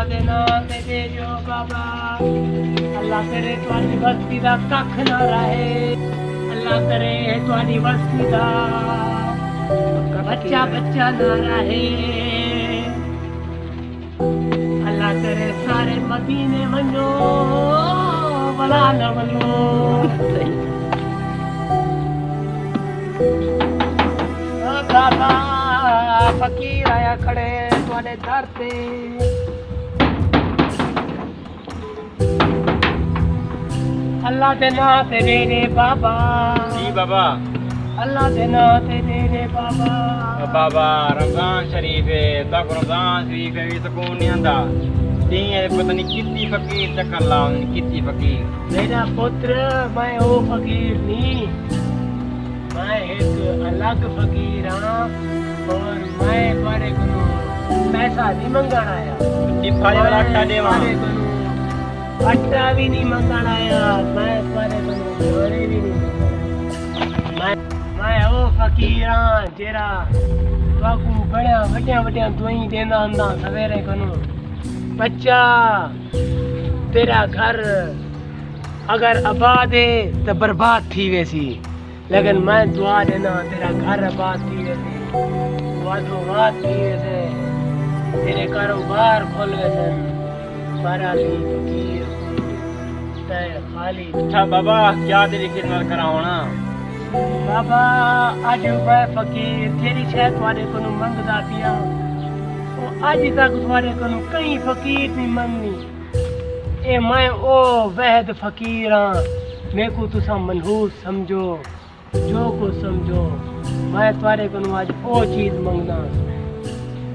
अल्लाह दे नाम ते दे जो बाबा अल्लाह करे तुहाडी बस्ती दा कख ना रहे अल्लाह करे तुहाडी बस्ती दा बच्चा बच्चा ना रहे अल्लाह करे सारे मदीने वञो भला न वञो बाबा फकीर आया खड़े तुहाडे दर ते अल्लाह दे नाम ते दे रे बाबा जी बाबा अल्लाह दे नाम ते दे रे बाबा बाबा रमजान शरीफ है तक रमजान शरीफ है सुकून नहीं आंदा तीन पता नहीं कितनी फकीर चक्कर लाओ कितनी फकीर मेरा पुत्र मैं वो फकीर नहीं मैं एक अलग फकीर हाँ और मैं बड़े गुरु पैसा नहीं मंगण आया दिफाड़े वाला आटा देवा आटा भी नहीं मंगण आया मैं बड़े गुरु बड़े भी नहीं मैं वो फकीर हाँ जेरा बाकू बड़िया वड्डिया वड्डिया दुआई देना आंदा सवेरे कनु बच्चा तेरा घर अगर आबाद है तो बर्बाद थी वैसी लेकिन मैं दुआ देना तेरा घर आबाद थी वैसे वाद थी वैसे तेरे कारोबार खोल वैसे खाली अच्छा बाबा क्या तेरी खिदमत करावना बाबा अज मैं फकीर तेरी शायद तुम्हारे को मंगदा पिया अज तक तुम्हारे को कई फकीर नहीं मंगनी ए मैं ओ वहद फकीर हाँ मेरे को तुसा मनहूस समझो जो को समझो मैं तुम्हारे को आज ओ चीज मंगना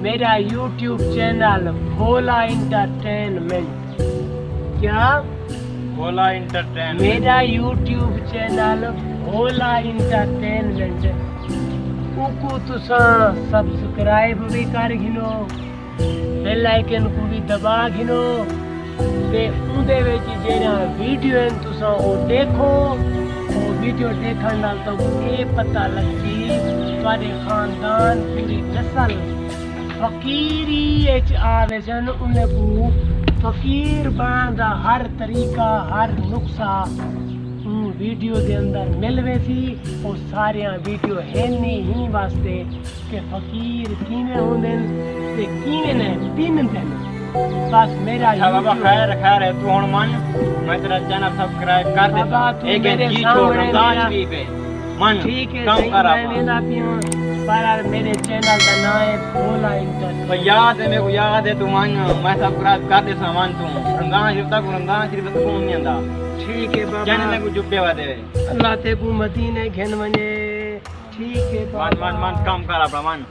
मेरा YouTube चैनल भोला एंटरटेनमेंट क्या भोला एंटरटेनमेंट मेरा YouTube चैनल भोला एंटरटेनमेंट उको तुसा सब्सक्राइब भी कर घिनो बेल आइकन को भी दबा घिनो ते उदे विच जेड़ा वीडियो है तुसा ओ देखो ओ वीडियो देखण नाल तो ये पता लगदी तुम्हारे खानदान पूरी नस्ल फकीरी एच आवे जन उन्हें को फकीर बनने दा हर तरीका हर नुस्खा वीडियो दे अंदर मिलवे सी और सारिया वीडियो है नहीं ही वास्ते के फकीर किवें होंदे ते किवें ने दिन दिन बस मेरा बाबा खैर खैर है तू हुन मन मैं तेरा चैनल सब्सक्राइब कर देता एक जी छोड़ रमजान शरीफ है मन ठीक है कम कर मैं वेंदा पिया पर मेरे चैनल का नाम है भोला एंटरटेनमेंट याद है मेरे को याद है तू मन मैं सब्सक्राइब कर दे सामान तू रमजान शरीफ तक रमजान शरीफ तक कौन नहीं आंदा ठीक है बाबा चैनल में को जुब्बे वा दे अल्लाह ते को मदीने घेन वने ठीक है बाबा मन मन मन काम कर अपना मन